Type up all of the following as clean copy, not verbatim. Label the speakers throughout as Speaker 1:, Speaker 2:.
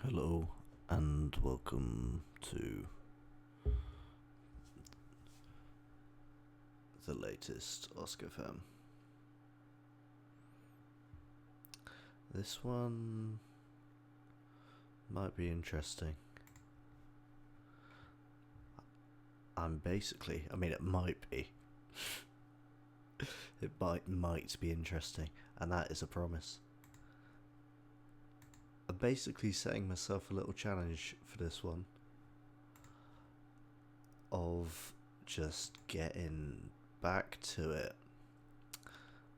Speaker 1: Hello and welcome to the latest Oscfm. This one might be interesting. It might be. It might be interesting, and that is a promise. I'm basically setting myself a little challenge for this one of just getting back to it.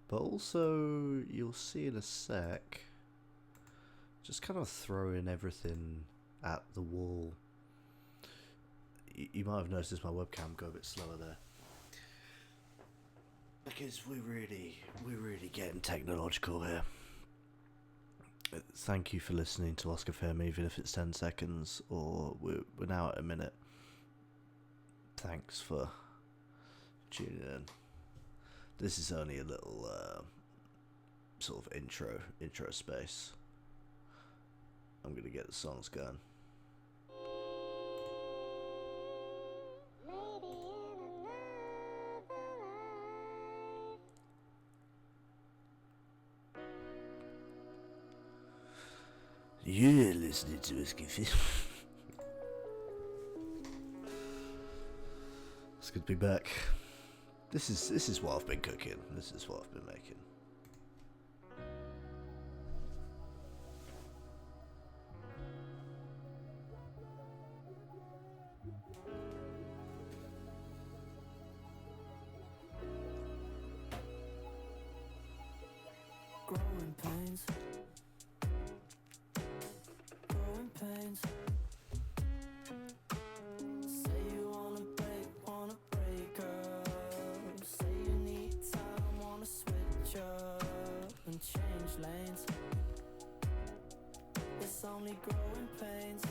Speaker 1: But also, you'll see in a sec, just kind of throwing everything at the wall. You might have noticed my webcam go a bit slower there. Because we're really getting technological here. Thank you for listening to Oscfm, even if it's 10 seconds or we're now at a minute. Thanks for tuning in. This is only a little sort of intro space. I'm gonna get the songs going. You're listening to Oscfm. It's good to be back. This is what I've been cooking. This is what I've been making.
Speaker 2: Growing pains. Say you wanna break up. Say you need time, wanna switch up and change lanes. It's only growing pains.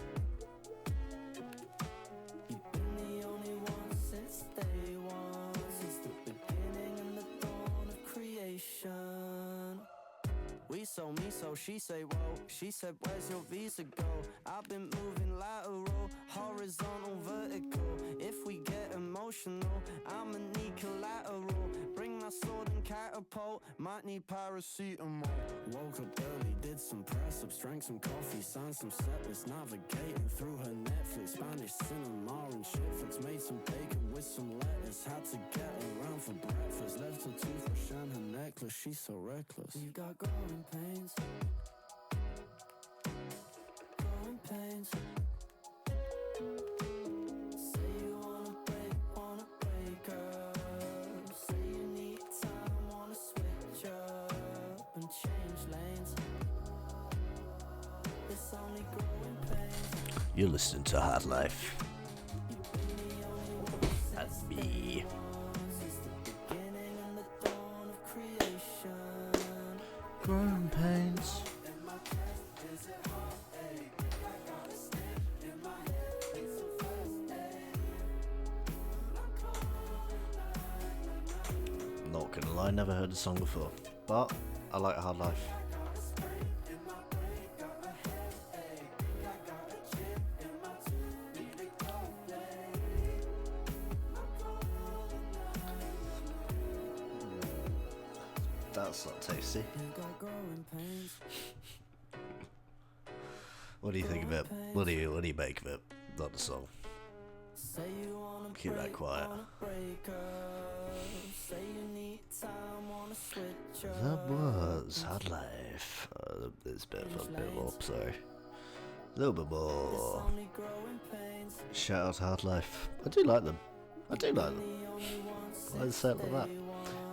Speaker 2: You've been the only one since day one, since the beginning and the dawn of creation. We so me so she say whoa. She said where's your visa go? I've been moving lateral, horizontal, vertical. If we get emotional, I'ma need collateral. Bring my sword and catapult, might need paracetamol. Woke up early, did some press ups, drank some coffee, signed some set lists, navigating through her Netflix, Spanish cinema and shit flicks. Made some bacon with some lettuce, had to get around for breakfast. Left her toothbrush and her necklace, she's so reckless. You got growing pains. Growing pains. Say you wanna break up. Say you need time, wanna switch up and change lanes. It's only growing pains.
Speaker 1: You're listening to Hard Life. That's me. Growing pains. Not gonna lie, never heard the song before, but I like Hard Life. That's not tasty. What do you think of it? What do you make of it? Not the song. Keep that quiet. That was Hard Life. It's a bit more, sorry. A little bit more. Shout out to Hard Life. I do like them. Why say it like that?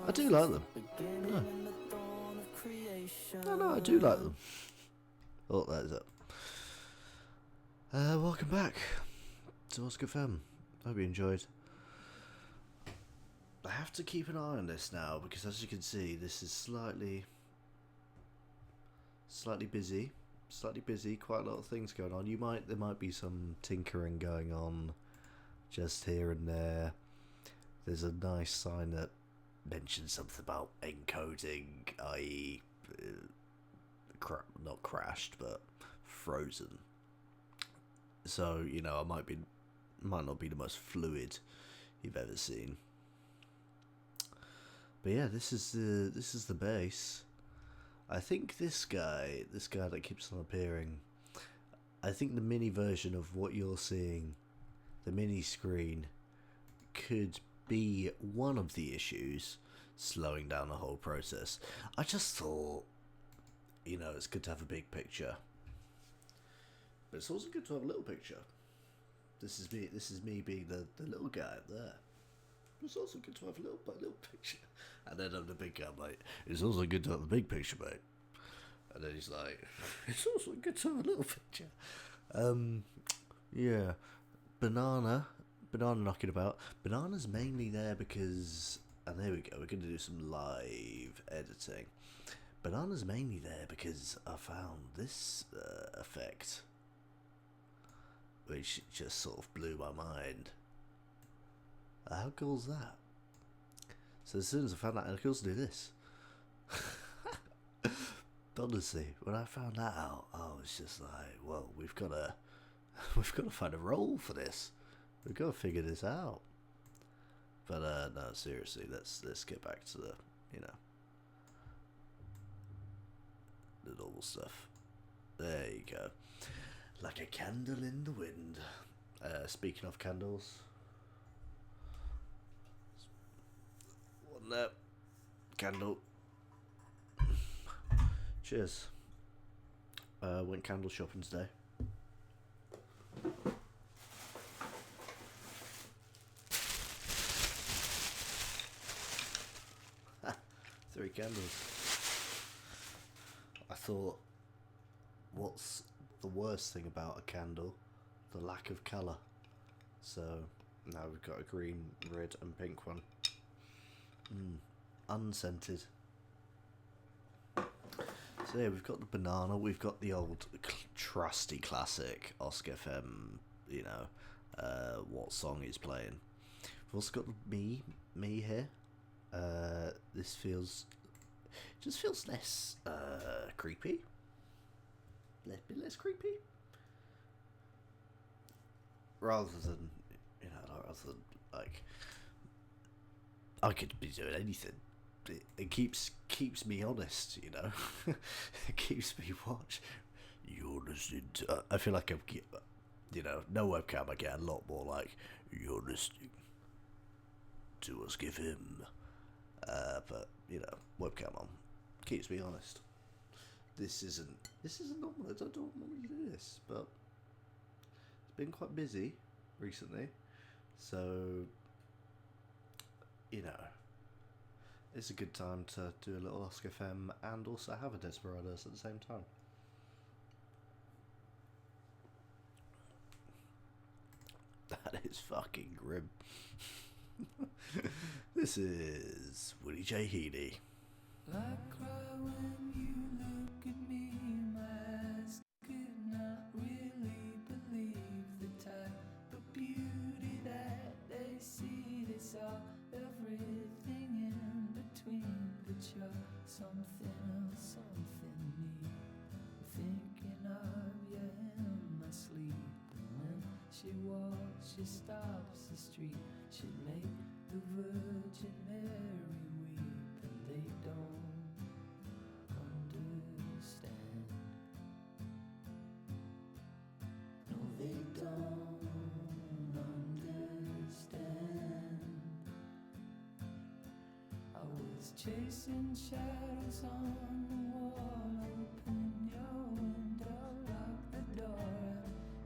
Speaker 1: I do like them. No, I do like them. Oh, that is it. Welcome back to Oscfm. Hope you enjoyed. I have to keep an eye on this now because, as you can see, this is slightly busy. Quite a lot of things going on. There might be some tinkering going on just here and there. There's a nice sign that mentioned something about encoding, i.e. Not crashed, but frozen. So, you know, might not be the most fluid you've ever seen. But yeah, this is the bass. I think this guy that keeps on appearing, I think the mini version of what you're seeing, the mini screen, could be one of the issues slowing down the whole process. I just thought, you know, it's good to have a big picture, but it's also good to have a little picture. This is me being the little guy up there. It's also good to have a little picture. And then I'm the big guy, mate. It's also good to have the big picture, mate. And then he's like, it's also good to have a little picture. Yeah. Banana knocking about. Banana's mainly there because, and there we go, we're going to do some live editing. Banana's mainly there because I found this effect, which just sort of blew my mind. How cool's that? So as soon as I found out how cool to do this, honestly, when I found that out, I was just like, well, we've got to find a role for this. We've got to figure this out. But no, seriously, let's get back to the, you know, the normal stuff. There you go. Like a candle in the wind. Speaking of candles, one there, candle. Cheers. Went candle shopping today. Three candles. I thought, what's the worst thing about a candle? The lack of colour. So now we've got a green, red and pink one. Unscented. So yeah, we've got the banana, we've got the old trusty classic Oscfm, you know, what song is playing. We've also got me here. This just feels less creepy. Bit less creepy. Rather than, you know, like, I could be doing anything. It keeps me honest, you know. It keeps me watch. You're listening to. I feel like I'm, you know, no webcam. I get a lot more like, you're listening to Oscfm. But you know, webcam on keeps me honest. This isn't normal. I don't normally do this, but it's been quite busy recently, so you know, it's a good time to do a little Oscfm and also have a Desperados at the same time. That is fucking grim. This is Willie J. Healy.
Speaker 2: I cry when you look at me, my eyes could not really believe the type of beauty that they see. They saw everything in between, but you're something else, something new. Thinking of you in my sleep, and when she walks, she stops the street. She'd make the Virgin Mary weep, and they don't understand. No, they don't understand. I was chasing shadows on the wall. Open your window, lock the door.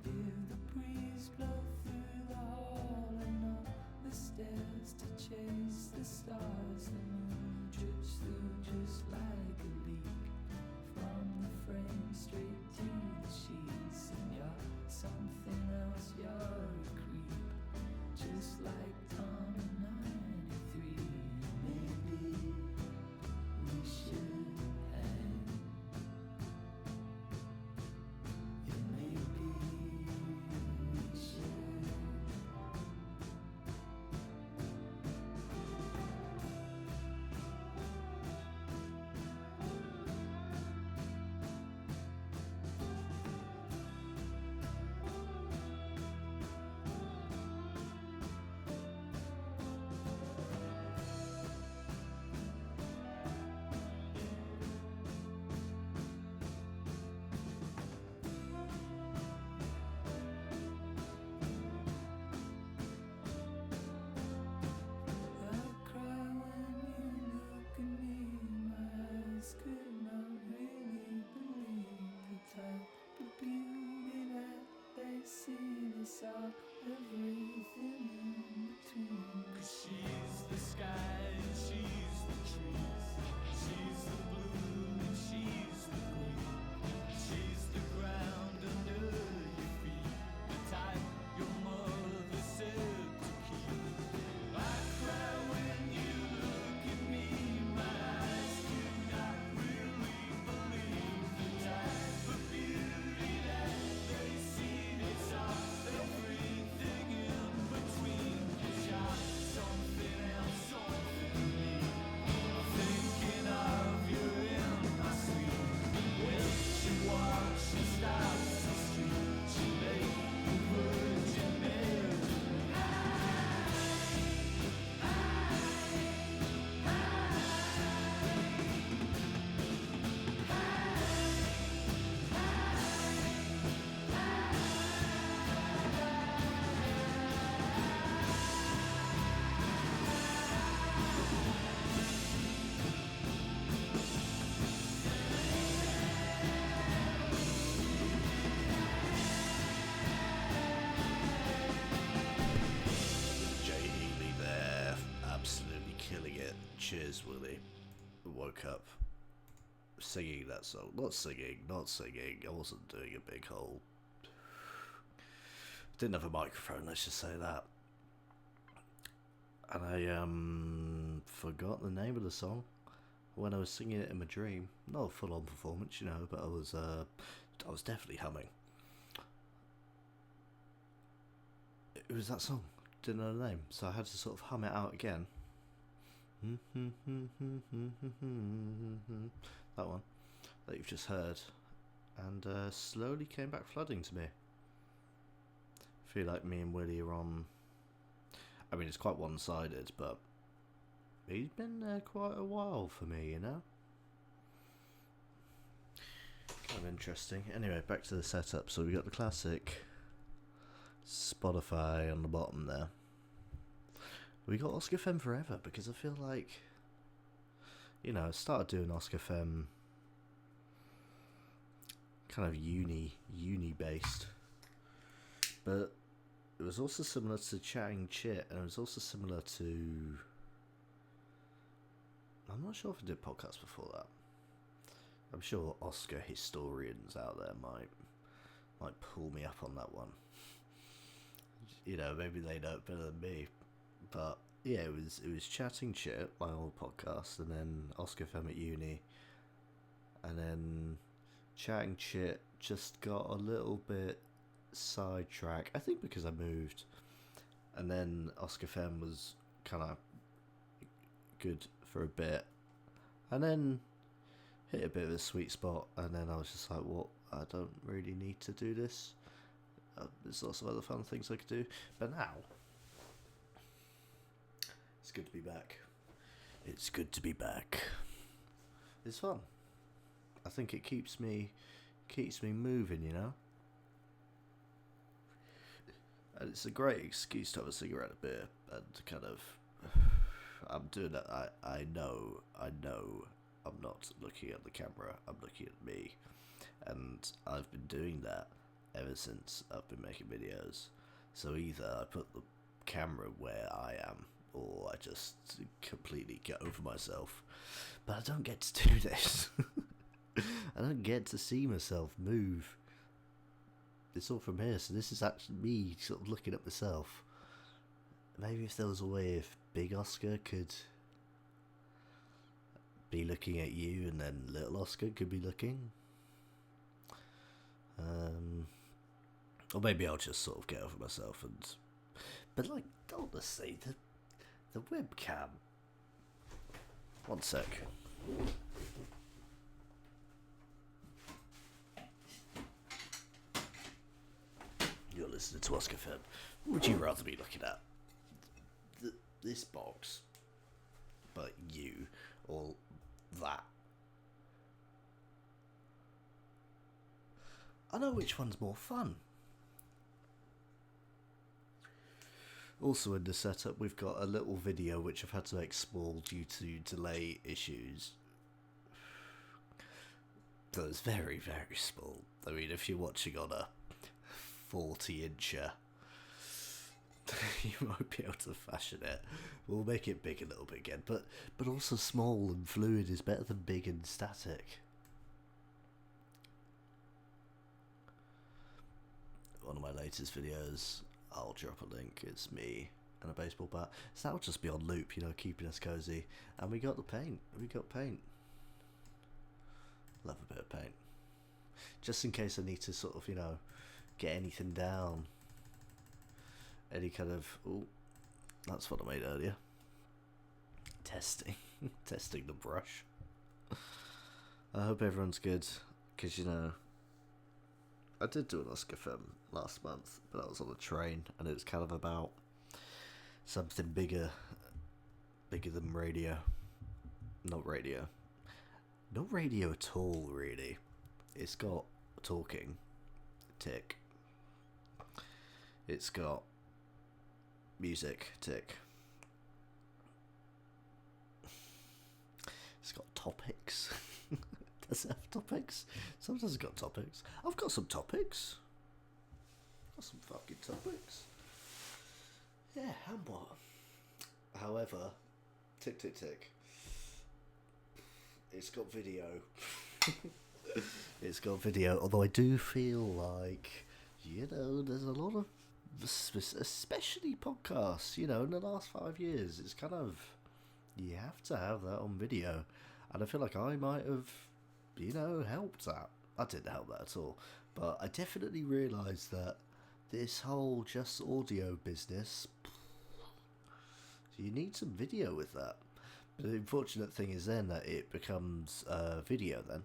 Speaker 2: Hear the breeze blow through the hall and up the stairs to chase the stars. The moon drips through just like a leak from the frame straight to the sheets. And you're something else, you're a creep, just like Tom in '93. Maybe we should beauty that they see, they saw everything in between. 'Cause she's the sky and she's the trees, she's the blue and she's the green, she's the ground under your feet, the type your mother said to keep. I cry when you look at me, my eyes do not really believe the type of beauty that they see, they saw everything in between. 'Cause you're something else, something me, thinking of you in my sleep. When she walks, she stops the street, she makes the virgin melody.
Speaker 1: Jay Healy there, absolutely killing it. Cheers, Willie. Woke up singing that song. Not singing. I wasn't doing a big hole. Didn't have a microphone, let's just say that. And I forgot the name of the song when I was singing it in my dream. Not a full-on performance, you know, but I was definitely humming. It was that song. Didn't know the name, so I had to sort of hum it out again. That one that you've just heard, and slowly came back flooding to me. I feel like me and Willie are on. I mean, it's quite one-sided, but he's been there quite a while for me, you know. Kind of interesting. Anyway, back to the setup. So we got the classic Spotify on the bottom there. We got Oscfm Forever because I feel like, you know, I started doing Oscfm kind of uni based, but it was also similar to Chatting Chit, and it was also similar to, I'm not sure if I did podcasts before that. I'm sure Oscar historians out there might pull me up on that one. You know, maybe they know it better than me. But yeah, it was Chatting Chit, my old podcast, and then Oscfm at uni, and then Chatting Chit just got a little bit sidetracked. I think because I moved, and then Oscfm was kind of good for a bit, and then hit a bit of a sweet spot, and then I was just like, "What? I don't really need to do this. There's lots of other fun things I could do." But now, it's good to be back. It's good to be back. It's fun. I think it keeps me moving, you know. And it's a great excuse to have a cigarette, a beer, and to kind of. I'm doing that. I know. I'm not looking at the camera. I'm looking at me, and I've been doing that ever since I've been making videos. So either I put the camera where I am, or I just completely get over myself. But I don't get to do this. I don't get to see myself move. It's all from here, so this is actually me sort of looking at myself. Maybe if there was a way if Big Oscar could be looking at you, and then Little Oscar could be looking. Or maybe I'll just sort of get over myself and. But like, honestly, the webcam. One sec. You're listening to Oscfm. What would you rather be looking at? This box, but you, or that? I know which one's more fun. Also in the setup, we've got a little video which I've had to make small due to delay issues. That was very, very small. I mean, if you're watching on a 40-incher, you might be able to fashion it. We'll make it big a little bit again, but also small and fluid is better than big and static. One of my latest videos, I'll drop a link, it's me and a baseball bat. So that'll just be on loop, you know, keeping us cozy. And we got the paint. Love a bit of paint. Just in case I need to sort of, you know, get anything down. Any kind of... Oh, that's what I made earlier. Testing. Testing the brush. I hope everyone's good. Because, you know, I did do an Oscfm last month, but I was on a train, and it was kind of about something bigger than radio. Not radio at all, really. It's got talking, tick. It's got music, tick. It's got topics. Does it have topics? Sometimes it's got topics. I've got some topics. Got some fucking topics. Yeah, and what? However, tick, tick, tick. It's got video. It's got video, although I do feel like, you know, there's a lot of, especially podcasts, you know, in the last 5 years, it's kind of, you have to have that on video. And I feel like I might have, you know, helped that. I didn't help that at all. But I definitely realised that this whole just audio business, you need some video with that. But the unfortunate thing is then that it becomes video then.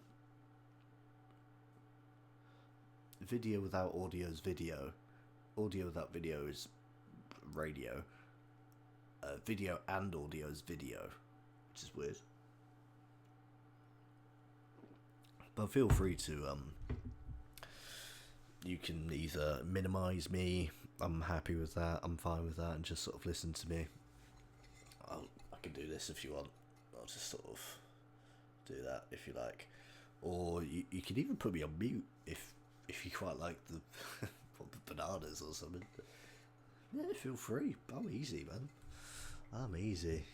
Speaker 1: Video without audio is video. Audio without video is radio. Video and audio is video, which is weird. But feel free to, you can either minimise me, I'm happy with that, I'm fine with that, and just sort of listen to me. I can do this if you want. I'll just sort of do that if you like. Or you can even put me on mute if you quite like the, the bananas or something. Yeah, feel free. I'm easy, man. I'm easy.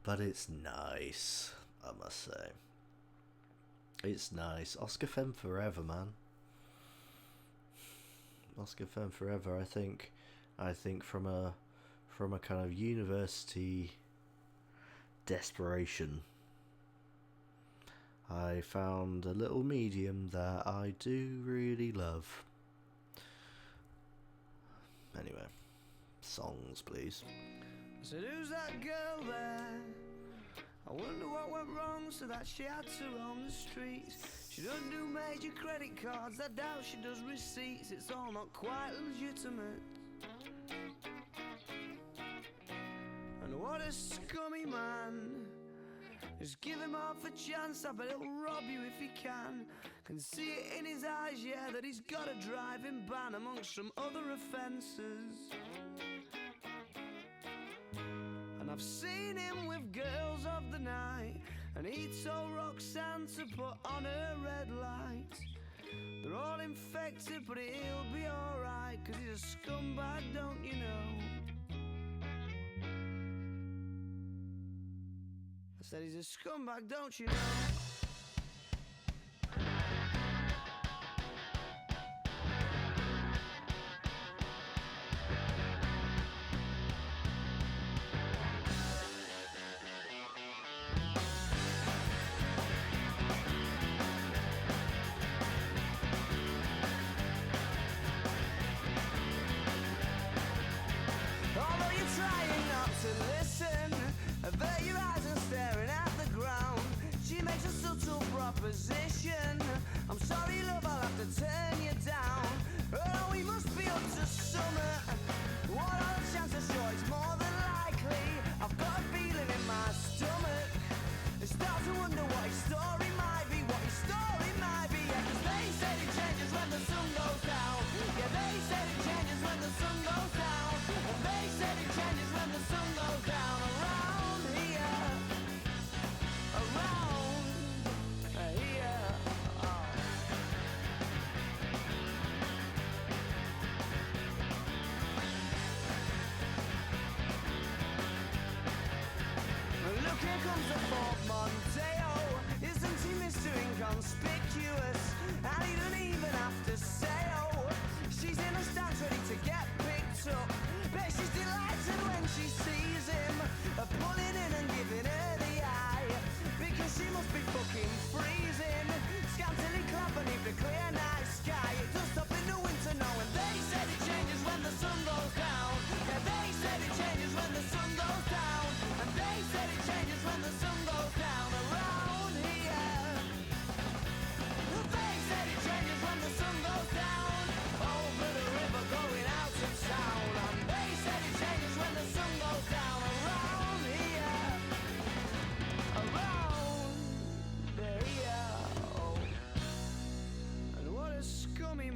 Speaker 1: But it's nice, I must say. It's nice. Oscfm Forever, man. Oscfm Forever. I think from a kind of university desperation, I found a little medium that I do really love. Anyway, songs, please.
Speaker 2: I said, who's that girl there? I wonder what went wrong so that she had to roam the streets. She doesn't do major credit cards, I doubt she does receipts. It's all not quite legitimate. And what a scummy man. Just give him half a chance, I bet he'll rob you if he can see it in his eyes, yeah, that he's got a driving ban amongst some other offences. And I've seen him with girls of the night, and he told Roxanne to put on her red light. They're all infected, but he'll be alright, 'cause he's a scumbag, don't you know? I said he's a scumbag, don't you know? Although you're trying not to listen, I bet your eyes are staring at the ground. She makes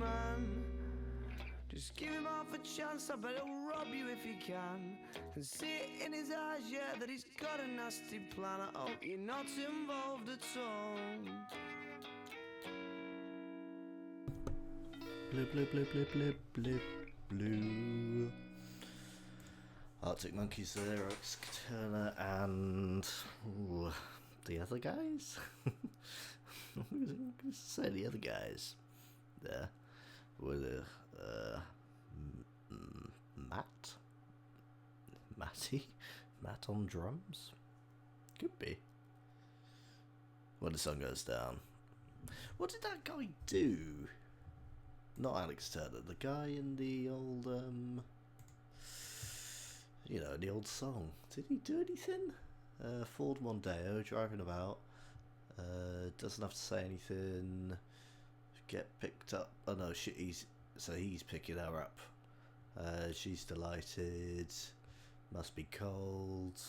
Speaker 2: man. Just give him half a chance, I bet he'll rob you if he can. Can see it in his eyes, yeah, that he's got a nasty plan. I hope you're not involved at all.
Speaker 1: Blue, blue, blue, blue, blue, blue, blue. Arctic Monkeys there, Alex Turner, and the other guys? I'm going to say the other guys there with Matt on drums? Could be. When the sun goes down. What did that guy do? Not Alex Turner, the guy in the old, the old song. Did he do anything? Ford Mondeo, driving about. Doesn't have to say anything. Get picked up. Oh no, he's picking her up. She's delighted. Must be cold.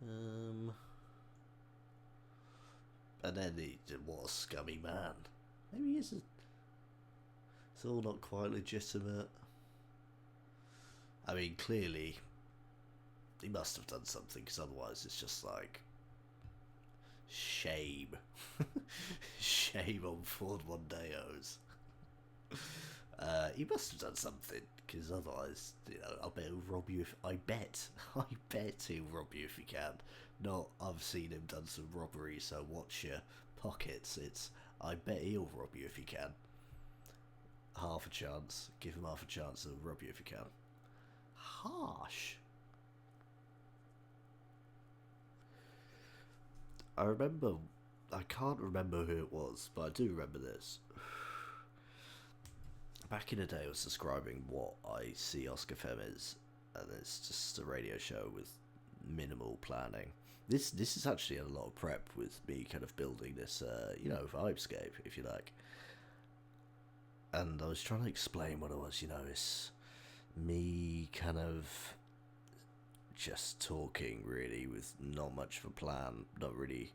Speaker 1: And then what a scummy man. Maybe he isn't. It's all not quite legitimate. I mean, clearly, he must have done something, because otherwise it's just like, shame. Shame on Ford Mondeos. He must have done something, because otherwise, I bet he'll rob you I bet he'll rob you if he can. Not, I've seen him done some robbery, so watch your pockets. It's, I bet he'll rob you if he can. Half a chance. Give him half a chance, he'll rob you if he can. Harsh. I can't remember who it was, but I do remember this. Back in the day, I was describing what I see Oscfm is, and it's just a radio show with minimal planning. This is actually a lot of prep with me kind of building this, vibescape, if you like. And I was trying to explain what it was, it's me kind of just talking, really, with not much of a plan, not really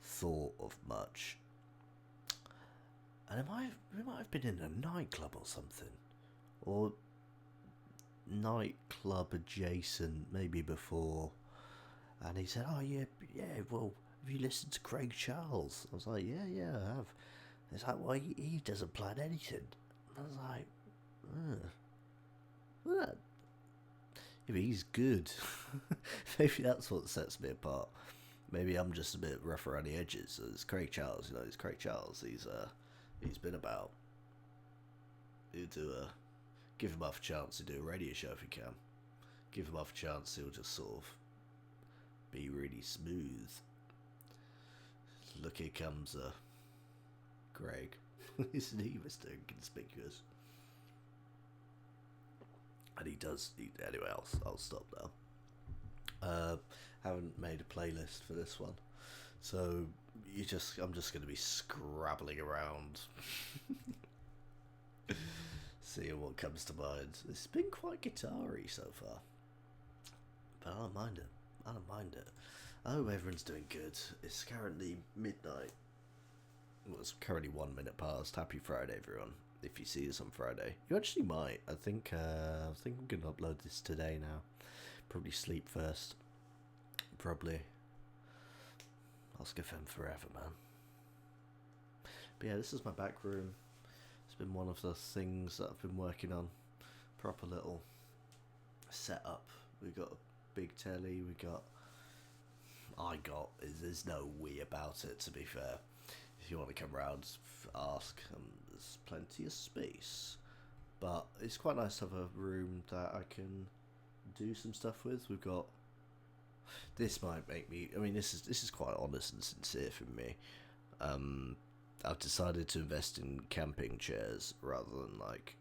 Speaker 1: thought of much. And we might have been in a nightclub or something, or nightclub adjacent, maybe before. And he said, "Oh yeah, well, have you listened to Craig Charles?" I was like, "Yeah, I have." It's like, "Well, he doesn't plan anything." I was like, well, if he's good, maybe that's what sets me apart. Maybe I'm just a bit rough around the edges. It's Craig Charles, it's Craig Charles. He's been about. He'll give him half a chance to do a radio show if he can. Give him half a chance, he'll just sort of be really smooth. Look, here comes Greg. Isn't he Mr. Inconspicuous? And he does. Anyway, I'll stop now. Haven't made a playlist for this one, so I'm just going to be scrabbling around, seeing what comes to mind. It's been quite guitar-y so far, but I don't mind it. I hope everyone's doing good. It's currently midnight. Well, it's currently 1 minute past. Happy Friday, everyone. If you see this on Friday, you actually might. I think I'm gonna upload this today now. Probably sleep first. Probably. Oscfm Forever, man. But yeah, this is my back room. It's been one of the things that I've been working on. Proper little setup. We got a big telly. There's no we about it, to be fair. If you want to come round, ask. There's plenty of space. But it's quite nice to have a room that I can do some stuff with. We've got. This might make me. I mean, this is quite honest and sincere from me. I've decided to invest in camping chairs rather than like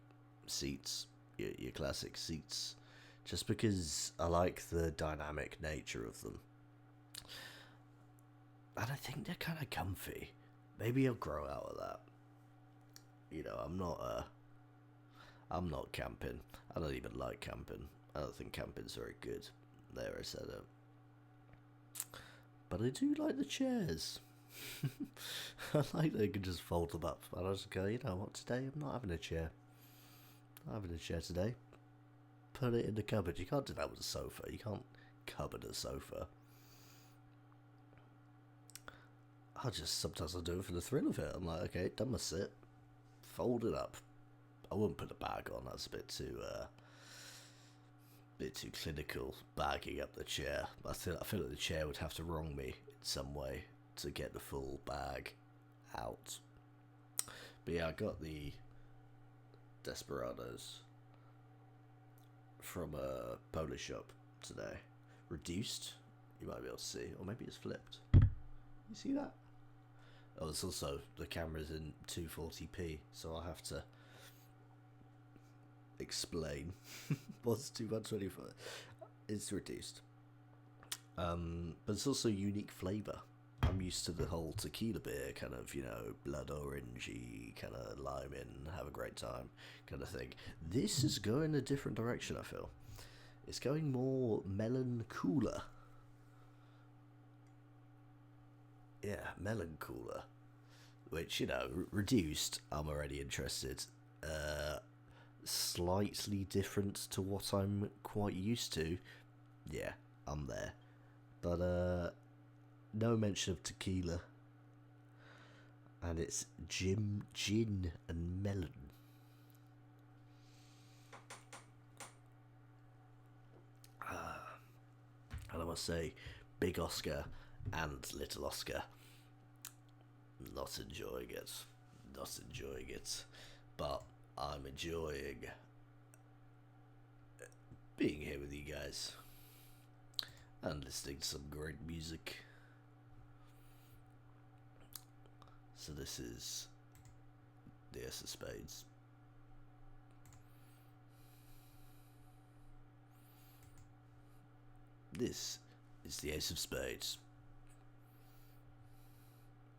Speaker 1: seats, your classic seats, just because I like the dynamic nature of them. And I think they're kind of comfy. Maybe I'll grow out of that. I'm not camping. I don't even like camping. I don't think camping's very good. There, I said it. But I do like the chairs. I like they can just fold them up. And I just go, you know what, today I'm not having a chair. Not having a chair today. Put it in the cupboard. You can't do that with a sofa. You can't cupboard a sofa. Sometimes I do it for the thrill of it. I'm like, okay, done my sit. Fold it up. I wouldn't put a bag on. That's a bit too clinical. Bagging up the chair. I feel like the chair would have to wrong me in some way to get the full bag out. But yeah, I got the Desperados from a Polish shop today. Reduced. You might be able to see. Or maybe it's flipped. You see that? Oh, it's also, the camera's in 240p, so I'll have to explain what's 225. It's reduced. But it's also unique flavour. I'm used to the whole tequila beer, kind of, you know, blood orangey, kind of lime in, have a great time, kind of thing. This is going a different direction, I feel. It's going more melon cooler. Yeah, melon cooler. Which, you know, reduced, I'm already interested. Slightly different to what I'm quite used to. Yeah, I'm there. But, no mention of tequila. And it's gin and melon. And I must say, Big Oscar and Little Oscar, not enjoying it. But I'm enjoying being here with you guys and listening to some great music. So this is the Ace of Spades. This is the Ace of Spades.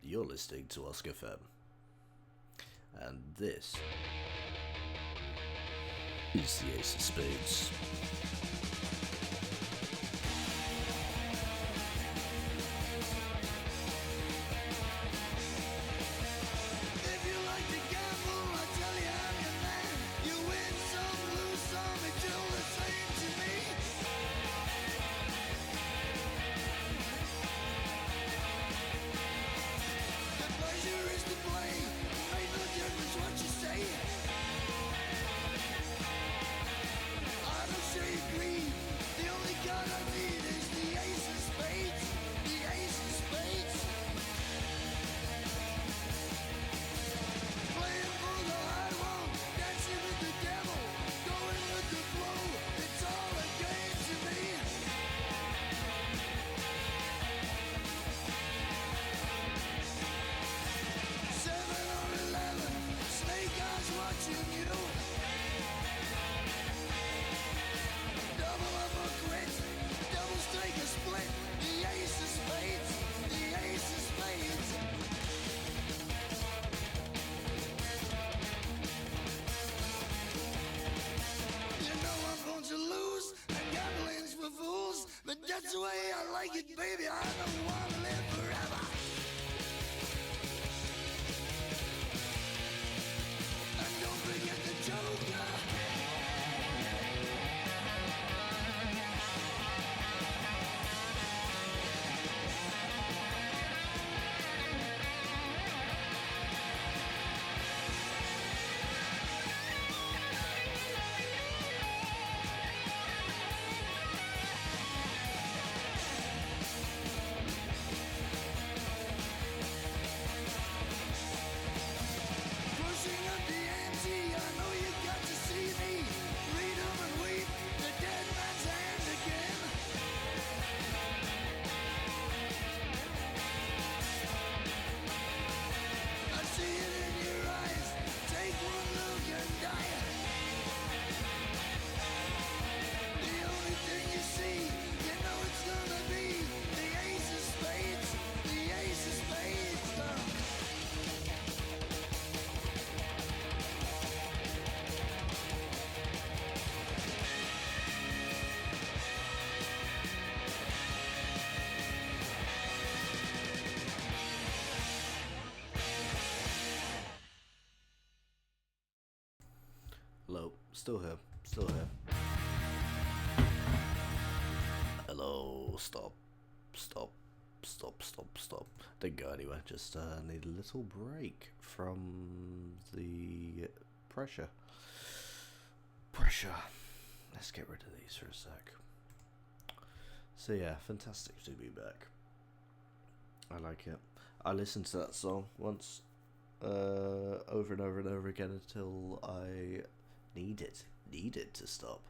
Speaker 1: You're listening to Oscfm. And this is the Ace of Spades.
Speaker 2: Agree
Speaker 1: Still here. Still here. Hello. Stop. Stop. Stop. Stop. Stop. Didn't go anywhere. Just need a little break from the pressure. Pressure. Let's get rid of these for a sec. So yeah, fantastic to be back. I like it. I listened to that song once, over and over and over again until I needed to stop.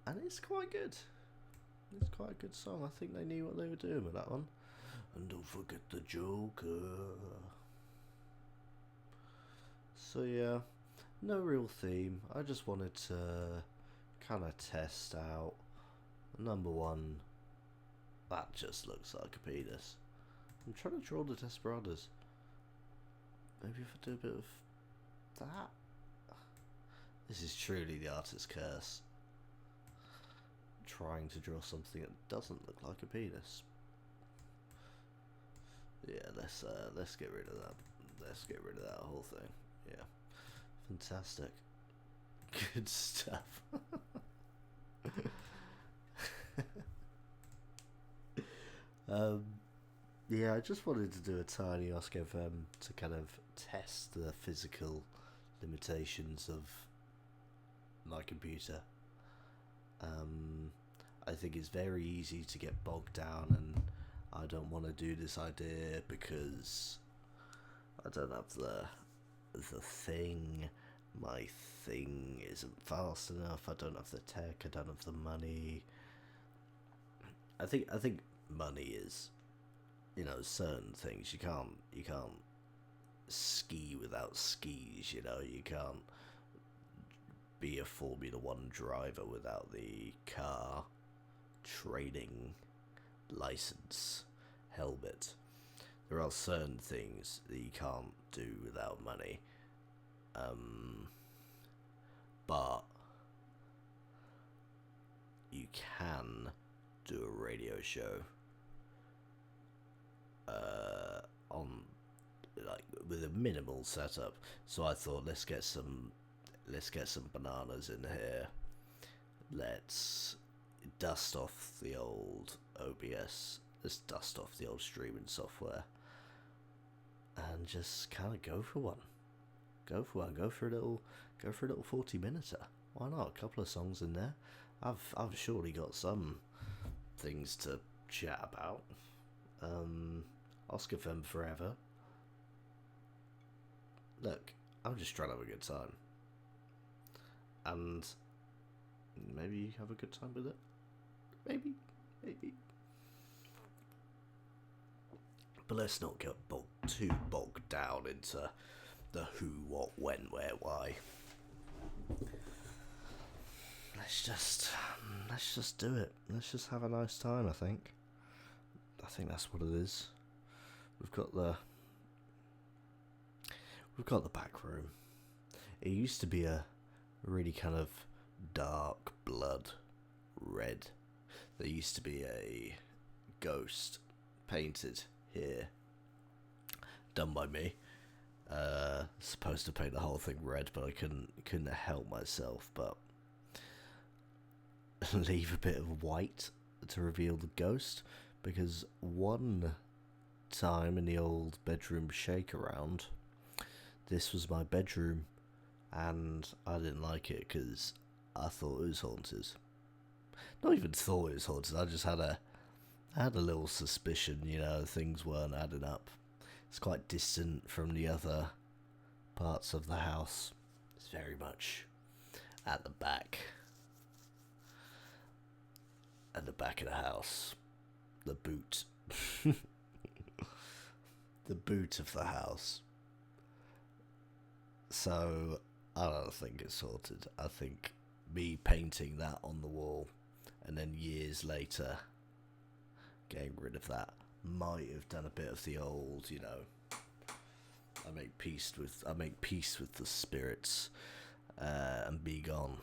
Speaker 1: And it's quite good. It's quite a good song. I think they knew what they were doing with that one. And don't forget the Joker. So yeah, no real theme. I just wanted to kind of test out. Number one, that just looks like a penis. I'm trying to draw the Desperados. Maybe if I do a bit of that. This is truly the artist's curse. Trying to draw something that doesn't look like a penis. Yeah, let's get rid of that. Let's get rid of that whole thing. Yeah, fantastic. Good stuff. Yeah, I just wanted to do a tiny Oscfm to kind of test the physical limitations of my computer. I think it's very easy to get bogged down, and I don't want to do this idea because I don't have the thing. My thing isn't fast enough. I don't have the tech. I don't have the money. I think money is, you know, certain things you can't ski without skis. You know, you can't be a Formula One driver without the car, training, license, helmet. There are certain things that you can't do without money. But you can do a radio show on, like, with a minimal setup. So I thought, let's get some bananas in here. Let's dust off the old OBS. Let's dust off the old streaming software and just kind of go for one. Go for a little 40-minuter. Why not? A couple of songs in there. I've surely got some things to chat about. Oscfm Forever. Look, I'm just trying to have a good time. And maybe you have a good time with it. Maybe. But let's not get too bogged down into the who, what, when, where, why. Let's just do it. Let's just have a nice time. I think that's what it is. We've got the back room. It used to be a really kind of dark blood red. There used to be a ghost painted here, done by me. Supposed to paint the whole thing red, but I couldn't help myself but leave a bit of white to reveal the ghost, because one time in the old bedroom shake around, this was my bedroom, and I didn't like it because I thought it was haunted. Not even thought it was haunted, I just had a little suspicion, you know, things weren't adding up. It's quite distant from the other parts of the house. It's very much at the back. At the back of the house. The boot. The boot of the house. So, I don't think it's haunted. I think me painting that on the wall and then years later getting rid of that might have done a bit of the old, you know, I make peace with the spirits and be gone.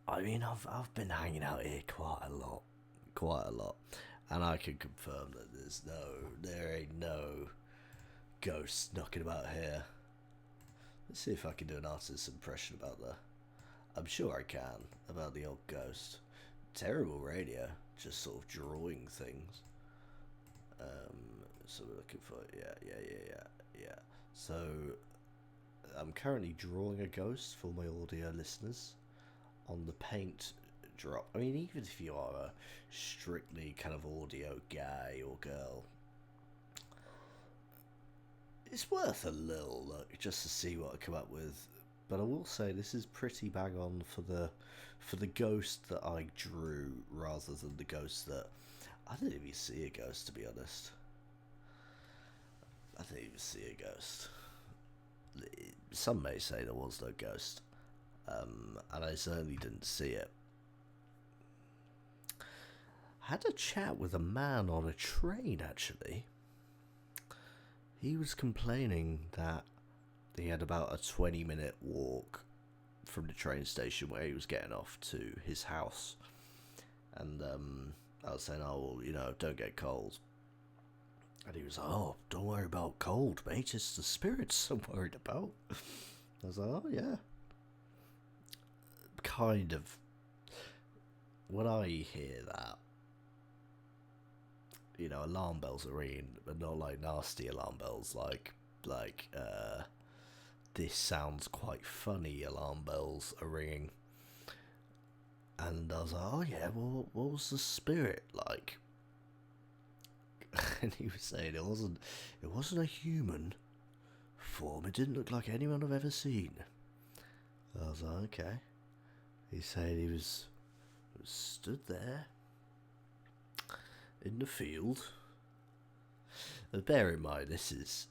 Speaker 1: I mean, I've been hanging out here quite a lot, and I can confirm that there ain't no ghosts knocking about here. Let's see if I can do an artist's impression about the... I'm sure I can, about the old ghost. Terrible radio, just sort of drawing things. So we're looking for... Yeah. So, I'm currently drawing a ghost for my audio listeners on the paint drop. I mean, even if you are a strictly kind of audio guy or girl, it's worth a little look just to see what I come up with. But I will say this is pretty bang on for the ghost that I drew, rather than the ghost that... I didn't even see a ghost, to be honest. I didn't even see a ghost. Some may say there was no ghost, and I certainly didn't see it. I had a chat with a man on a train, actually. He was complaining that he had about a 20-minute walk from the train station where he was getting off to his house. And I was saying, oh, well, don't get cold. And he was like, oh, don't worry about cold, mate. It's the spirits I'm worried about. I was like, oh, yeah. Kind of. When I hear that, alarm bells are ringing, but not like nasty alarm bells, like this sounds quite funny alarm bells are ringing. And I was like, oh yeah, well, what was the spirit like? And he was saying it wasn't a human form. It didn't look like anyone I've ever seen. I was like, okay. He said he was stood there in the field. And bear in mind, this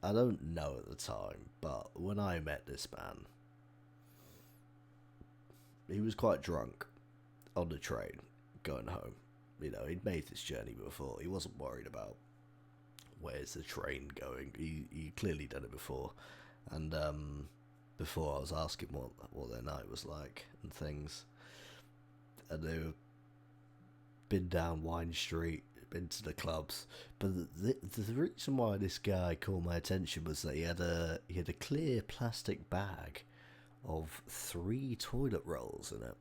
Speaker 1: I don't know at the time, but when I met this man, he was quite drunk on the train going home. He'd made this journey before. He wasn't worried about where's the train going. He clearly done it before. And before I was asking what their night was like and things. And they've been down Wine Street, been to the clubs. But the reason why this guy caught my attention was that he had a clear plastic bag of 3 toilet rolls in it,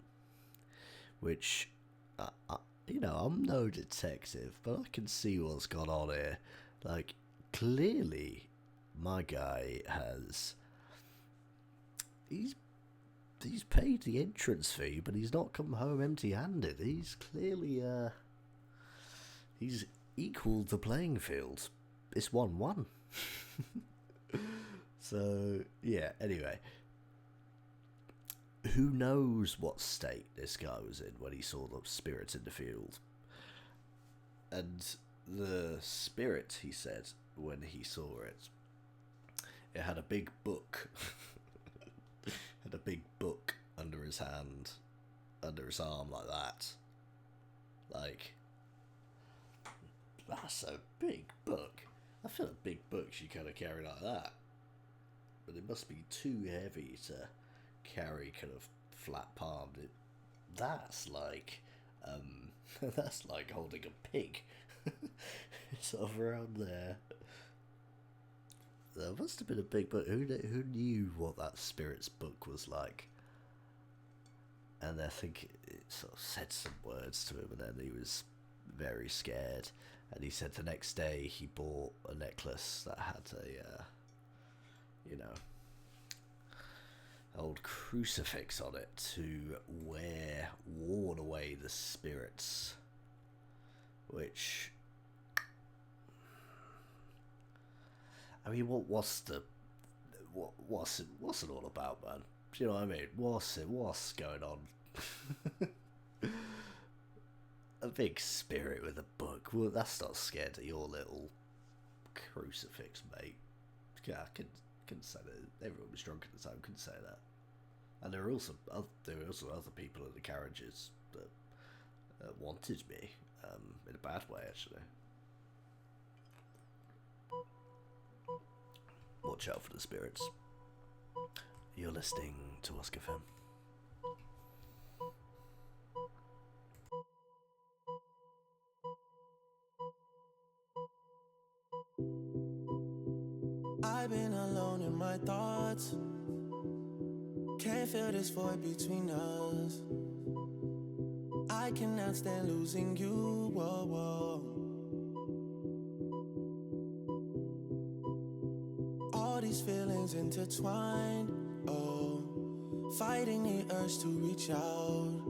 Speaker 1: which I'm no detective, but I can see what's gone on here. Like, clearly my guy he's paid the entrance fee, but he's not come home empty-handed. He's clearly he's equalled the playing field. It's 1-1. So yeah, anyway, who knows what state this guy was in when he saw the spirit in the field. And the spirit, he said, when he saw it, it had a big book. Had a big book under his hand, under his arm, like that. Like, that's a big book. I feel like big books you kind of carry like that. But it must be too heavy to carry kind of flat palmed. That's like that's like holding a pig. Sort of around there. There must have been a big book. Who knew what that spirit's book was like? And I think it sort of said some words to him, and then he was very scared. And he said the next day he bought a necklace that had a old crucifix on it to warn away the spirits, which, I mean, what's it all about, man? Do you know what I mean? What's going on? A big spirit with a book. Well, that's not scared of your little crucifix, mate. Yeah, I couldn't say that. Everyone was drunk at the time. Couldn't say that. And there were also other people in the carriages that wanted me, in a bad way, actually. Watch out for the spirits. You're listening to Oscfm.
Speaker 2: I've been alone in my thoughts. Can't feel this void between us. I cannot stand losing you, whoa, whoa. All these feelings intertwined, oh. Fighting the urge to reach out.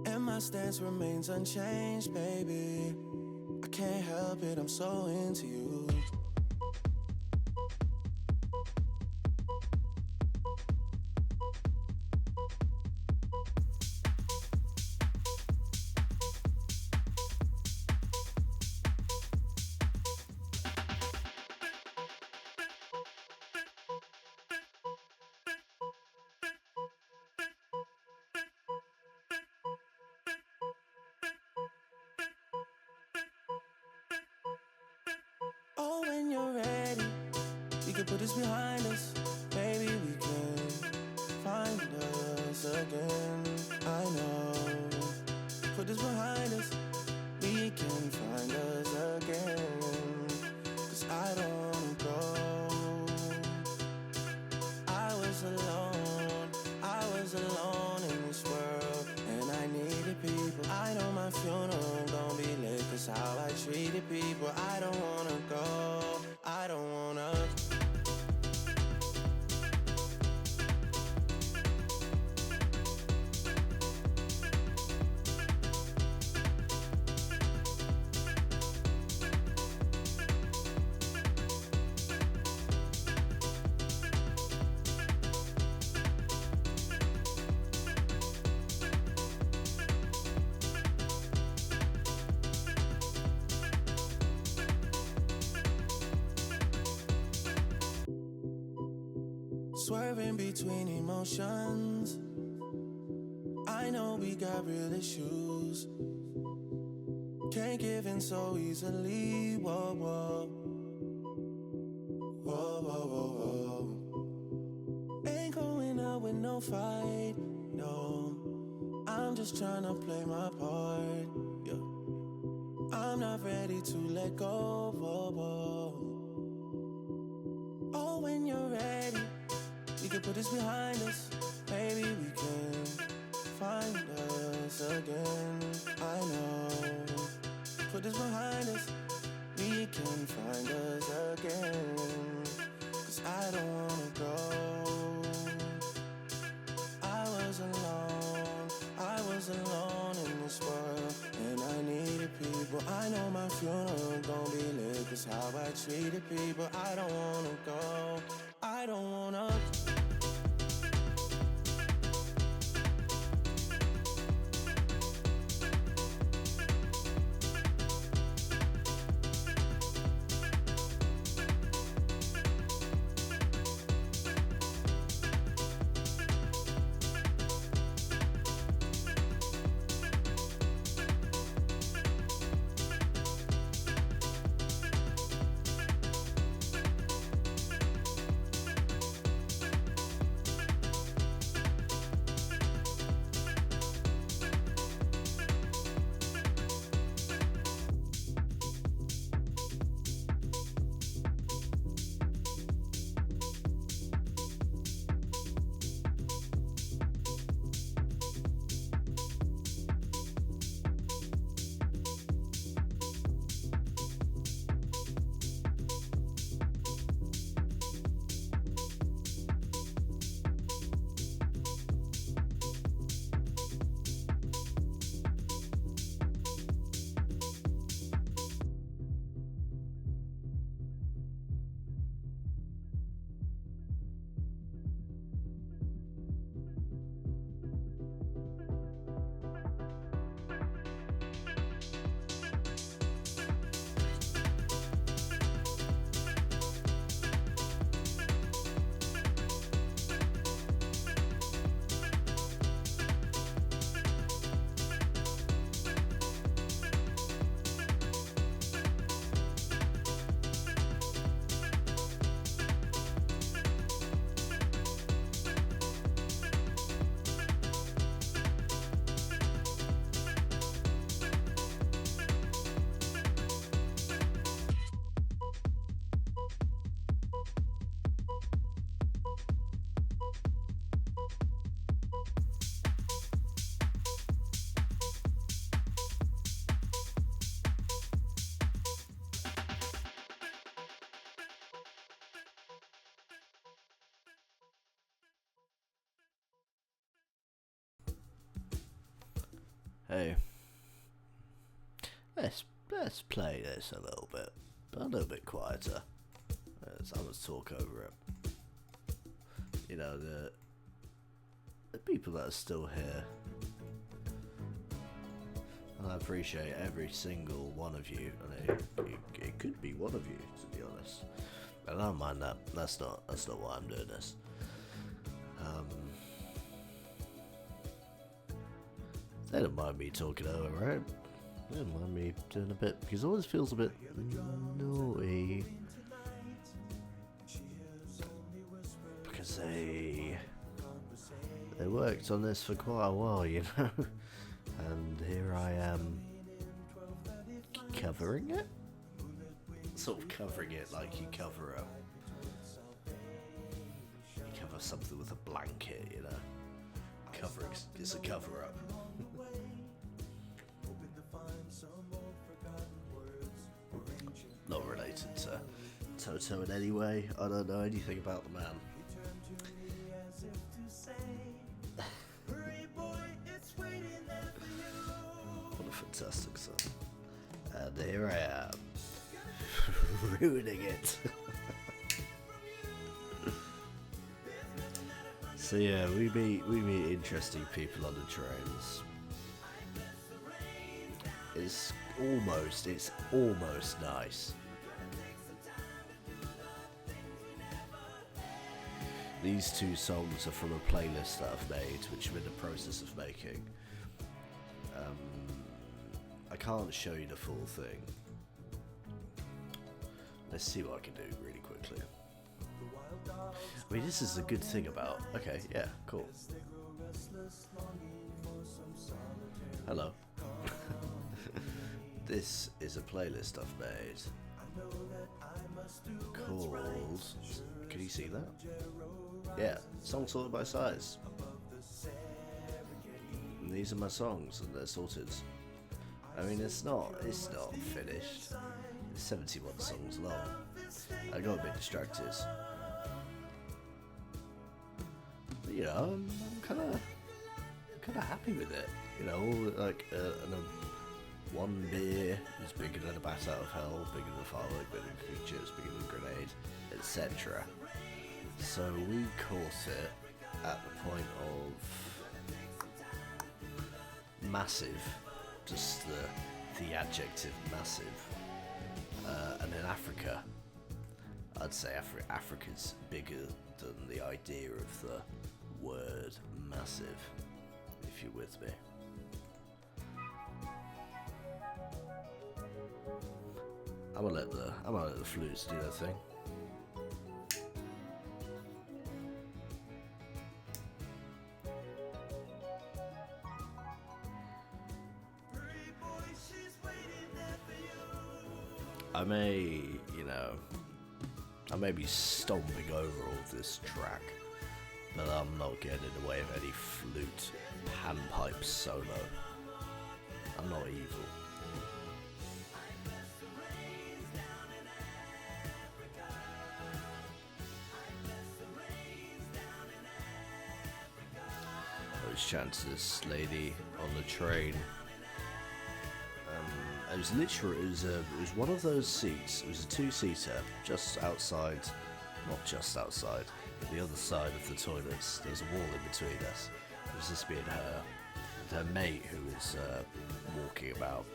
Speaker 2: And my stance remains unchanged, baby. I can't help it, I'm so into you. Oh, when you're ready, we can put this behind us. Maybe we can find us again. I know, put this behind us. We can find us again. 'Cause I don't wanna go. I was alone in this world, and I needed people. I know my funeral gon' be lit, 'cause how I treated people. I don't wanna go, I don't wanna. Swerving between emotions. I know we got real issues. Can't give in so easily. Whoa, whoa. Whoa, whoa, whoa, whoa. Ain't going out with no fight, no. I'm just trying to play my part, yeah. I'm not ready to let go, whoa, whoa. Oh, when you're ready, we can put this behind us. Maybe we can find us again. I know, put this behind us. We can find us again. 'Cause I don't wanna go. I was alone in this world, and I needed people. I know my funeral gon' be lit, 'cause how I treated people. I don't wanna go, I don't wanna.
Speaker 1: Hey, let's play this a little bit, but a little bit quieter. I'm gonna talk over it. You know, the people that are still here, and I appreciate every single one of you. And it could be one of you, to be honest. I don't mind that. That's not why I'm doing this. They don't mind me talking over, right? They don't mind me doing a bit, because it always feels a bit naughty. Because they worked on this for quite a while, you know? And here I am covering it? Sort of covering it like you cover something with a blanket, you know? It's a cover up. Not related to Toto in any way. I don't know anything about the man. What a fantastic song. And here I am, ruining it. So yeah, we meet interesting people on the trains. It's almost nice. These two songs are from a playlist that I've made, which I'm in the process of making. I can't show you the full thing. Let's see what I can do really quickly. I mean, this is a good thing about... Okay, yeah, cool. Hello. This is a playlist I've made called... Can you see that? Yeah, songs sorted by size. And these are my songs, and they're sorted. I mean, it's not finished. It's 71 songs long. I got a bit distracted. But, you know, I'm kind of happy with it. You know, like one beer is bigger than a bat out of hell, bigger than a firework, bigger than creatures, bigger than a grenade, etc. So we caught it at the point of massive, just the adjective massive. And in Africa, I'd say Africa's bigger than the idea of the word massive, if you're with me. I'm gonna let the flutes do their thing. I may be stomping over all this track, but I'm not getting in the way of any flute panpipe solo. I'm not evil. I was chatting to this lady on the train. It was one of those seats. It was a two-seater, just outside, not just outside, but the other side of the toilets. There was a wall in between us. It was just me and her mate who was walking about,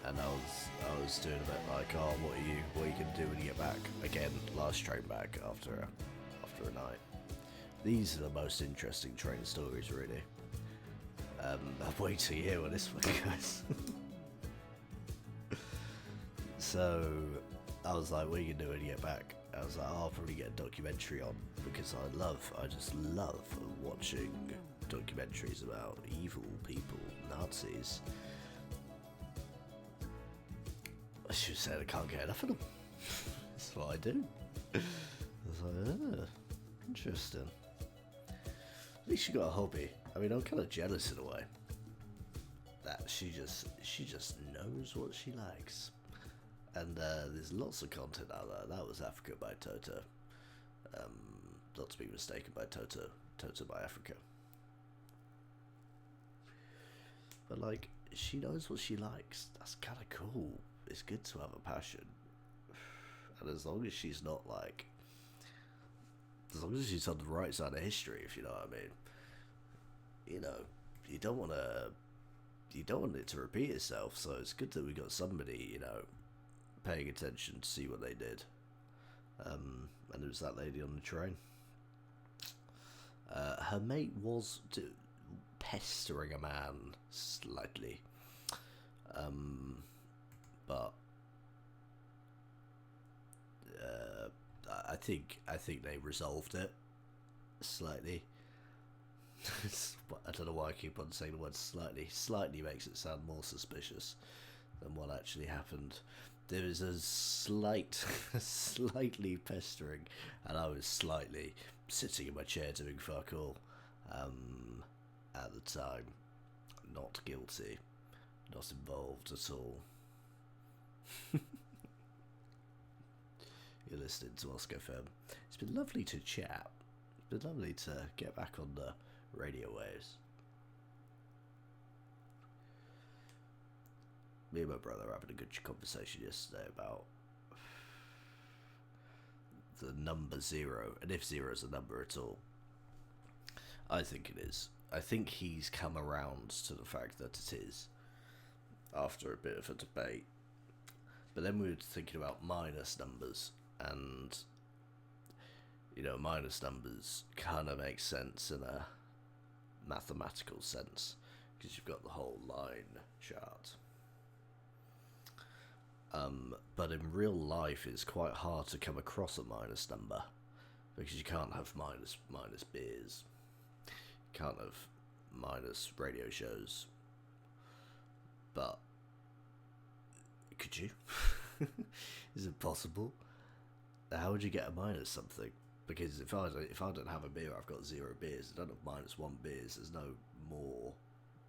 Speaker 1: and I was doing a bit like, oh, what are you gonna do when you get back? Again, last train back after a night. These are the most interesting train stories, really. I'll wait till you hear what this one goes. So I was like, what are you gonna do when you get back? I was like, oh, I'll probably get a documentary on, because I just love watching documentaries about evil people, Nazis. She said I can't get enough of them. That's what I do. I was like, oh, interesting. At least she got a hobby. I mean, I'm kind of jealous in a way that she just knows what she likes. And there's lots of content out there. That was Africa by Toto. Not to be mistaken by Toto by Africa. But like, she knows what she likes. That's kind of cool. It's good to have a passion. And as long as she's not like, as long as she's on the right side of history, if you know what I mean. You know, you don't want it to repeat itself. So it's good that we got somebody, you know, paying attention to see what they did. And it was that lady on the train. Her mate was pestering a man slightly, but I think they resolved it slightly. I don't know why I keep on saying the word slightly. Slightly makes it sound more suspicious than what actually happened. There was a slightly pestering, and I was slightly sitting in my chair doing fuck all at the time. Not guilty, not involved at all. You're listening to Oscfm. It's been lovely to chat. It's been lovely to get back on the radio waves. Me and my brother were having a good conversation yesterday about the number 0, and if 0 is a number at all. I think it is. I think he's come around to the fact that it is, after a bit of a debate. But then we were thinking about minus numbers, and, you know, minus numbers kind of make sense in a mathematical sense, because you've got the whole line chart. But in real life, it's quite hard to come across a minus number, because you can't have minus beers, you can't have minus radio shows. But could you? Is it possible? How would you get a minus something? Because if I don't have a beer, I've got 0 beers. I don't have minus 1 beers. There's no more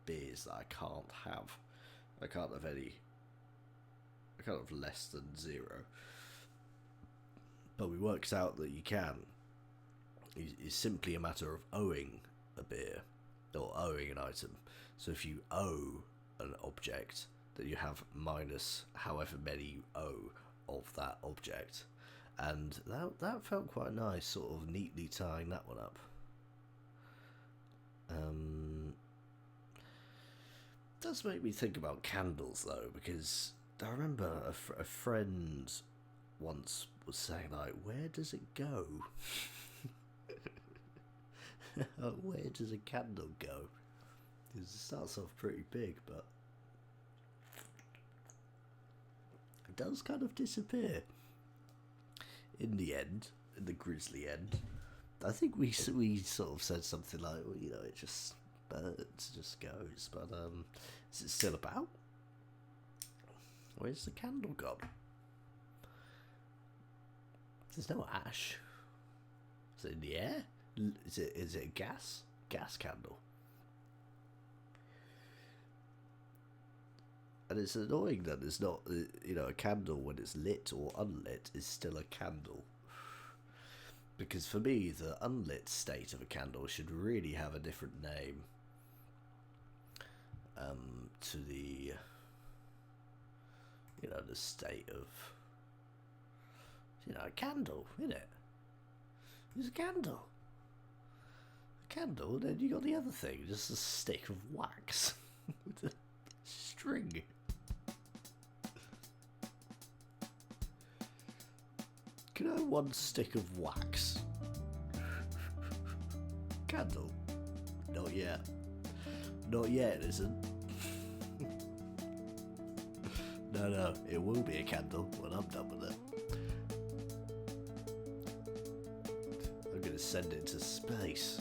Speaker 1: beers that I can't have. I can't have any. I can't have less than 0. But we worked out that you can. It's simply a matter of owing a beer or owing an item. So if you owe an object, then you have minus however many you owe of that object. And that felt quite nice, sort of neatly tying that one up. Does make me think about candles though, because I remember a friend once was saying, like, where does it go? Where does a candle go? Because it starts off pretty big, but it does kind of disappear in the end, in the grisly end. I think we sort of said something like, well, you know, it just burns, just goes. But is it still about? Where's the candle gone? There's no ash. Is it in the air? Is it a gas candle? And it's annoying that it's not, you know, a candle when it's lit or unlit is still a candle. Because for me, the unlit state of a candle should really have a different name to the, you know, the state of, you know, a candle, isn't it? It's a candle. A candle, and then you got the other thing, just a stick of wax with a string. Can I have one stick of wax? Candle? Not yet. Not yet, it isn't. No, it will be a candle when I'm done with it. I'm gonna send it to space.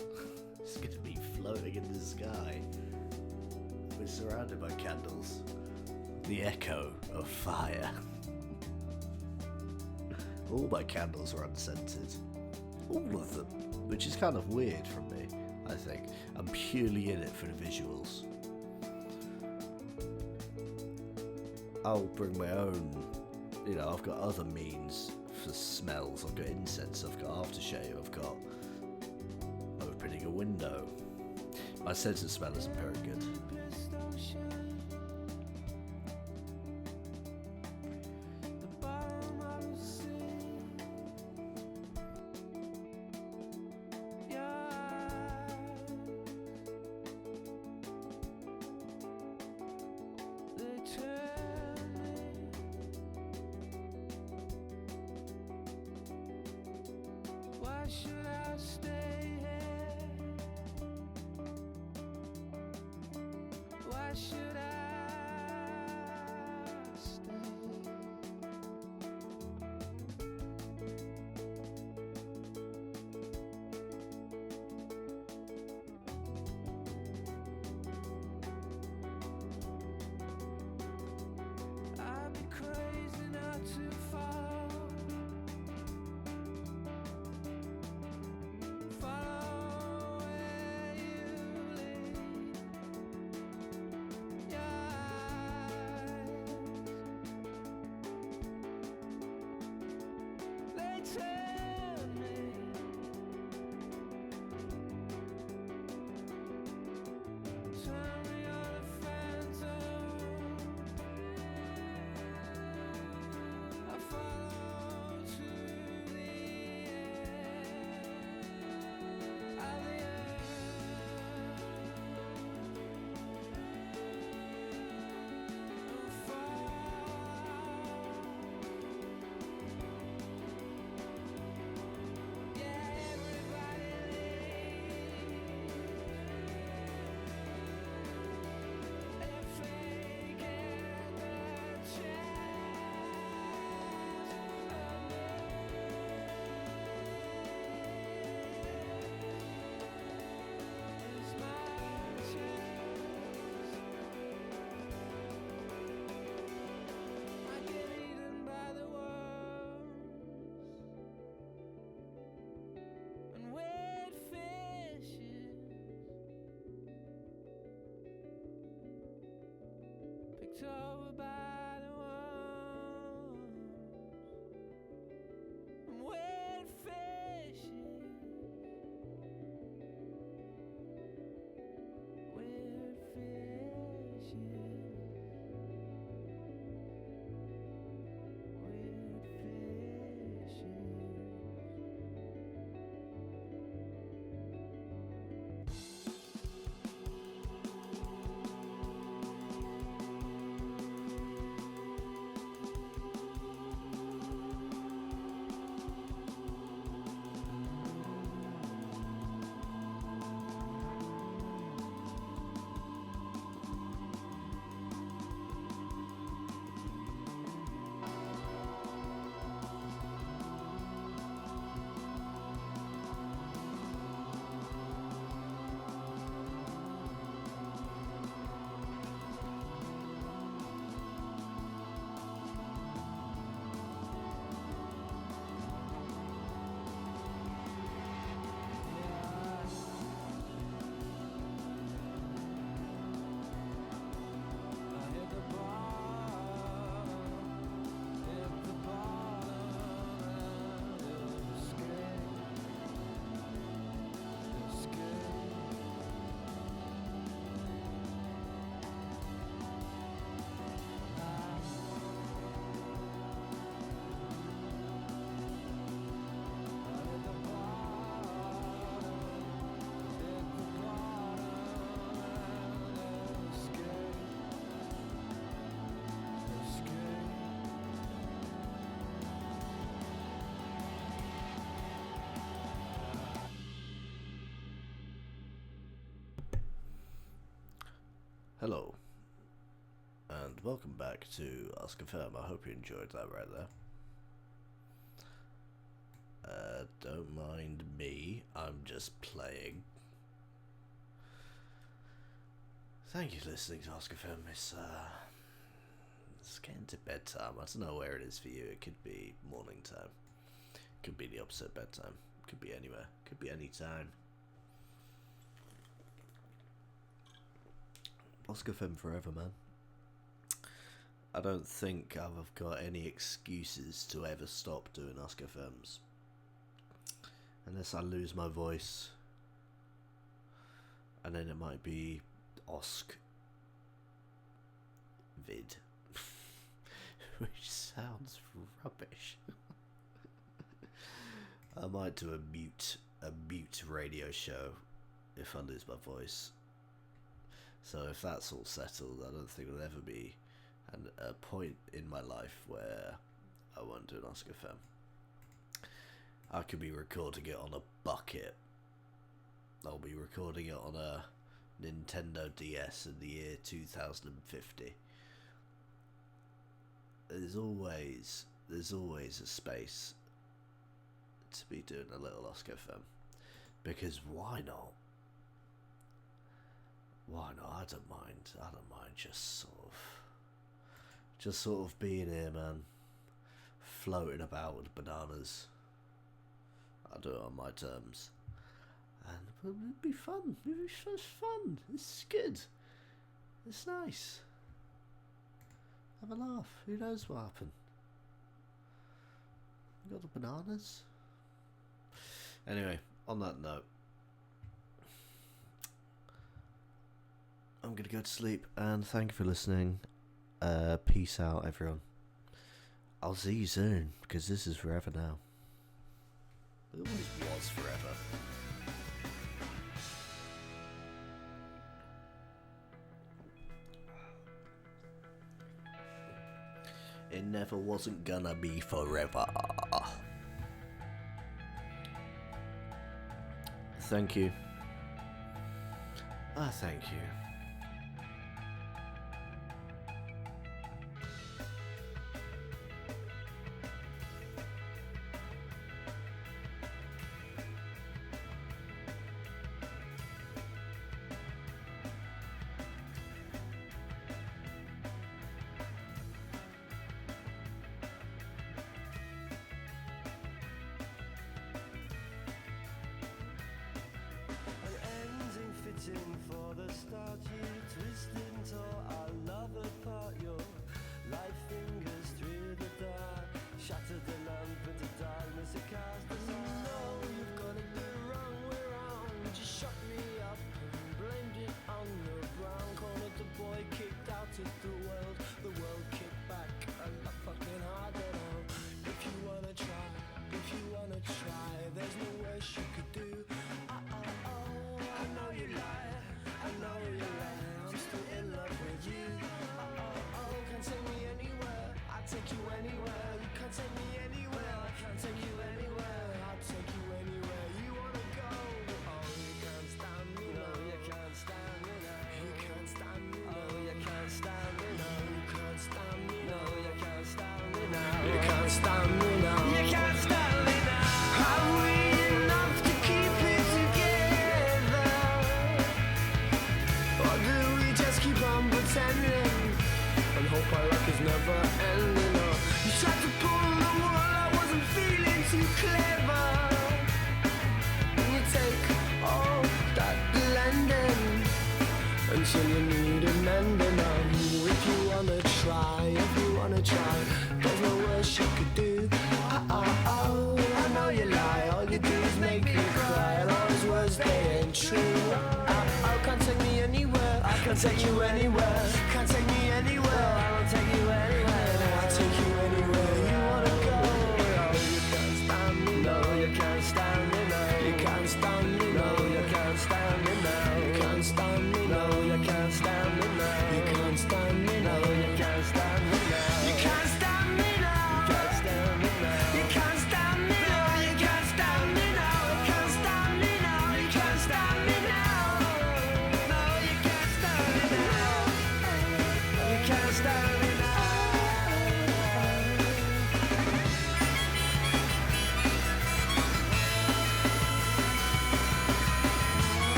Speaker 1: It's gonna be floating in the sky. We're surrounded by candles. The echo of fire. All my candles are unscented. All of them. Which is kind of weird from me, I think. I'm purely in it for the visuals. I'll bring my own, you know, I've got other means for smells. I've got incense, I've got aftershave, I've got opening a window. My sense of smell isn't very good.
Speaker 2: should I stay here? Why should I stay? I'd be crazy not to follow where you lead. Your eyes, they tell me you're the phantom I follow to the end of the earth. Yeah, everybody leaves if they get the chance. It's my chance. I get eaten by the worms and wet fishes, picked over by the worms and wet fishes, wet fishes, wet fishes.
Speaker 1: Hello, and welcome back to Oscfm. I hope you enjoyed that right there. Don't mind me, I'm just playing. Thank you for listening to Oscfm. It's getting to bedtime. I don't know where it is for you. It could be morning time, could be the opposite bedtime, could be anywhere, could be any time. Oscfm Forever, man. I don't think I've got any excuses to ever stop doing Oscfms. Unless I lose my voice. And then it might be Osc vid. Which sounds rubbish. I might do a mute radio show if I lose my voice. So if that's all settled, I don't think there'll ever be a point in my life where I won't do an Oscfm. I could be recording it on a bucket. I'll be recording it on a Nintendo DS in the year 2050. There's always a space to be doing a little Oscfm, because why not? Why not? I don't mind just sort of being here, man, floating about with bananas. I'll do it on my terms, and it'd be fun. It's fun. It's good. It's nice. Have a laugh. Who knows what happened? You got the bananas? Anyway, on that note, I'm gonna go to sleep, and thank you for listening. Peace out, everyone. I'll see you soon, because this is forever now. It always was forever. It never wasn't gonna be forever. Thank you. Thank you.
Speaker 2: For the start, you twisting tore our love apart. Your light fingers through the dark, shattered the lamp into darkness. It cast us all. You know you've got it the wrong way round. You shut me up and blamed it on the brown. Cornered the boy, kicked out of the world kicked back a lot fucking harder now. If you wanna try, there's no worse you could do. I know you lie. I'm still in love with you. Can't take me anywhere. I'll take you anywhere. You can't take me anywhere. I can't take you anywhere. I'll take you anywhere you wanna go. Oh, you can't stand me. No, you can't stand me now. You can't stand me. Oh, you can't stand me. No, you can't stand me. No, you can't stand me now. You can't stand me now. You can't stand me now. Are we enough to keep it together? Or do we just keep on pretending and hope our luck is never ending? Or you tried to pull the wool, I wasn't feeling too clever. And you take all that blending until you need a mending. If you wanna try, there's no worse you could do. I know you lie, all you do is make me cry, and all those words they ain't true. Can't take me anywhere, I can't take you anywhere.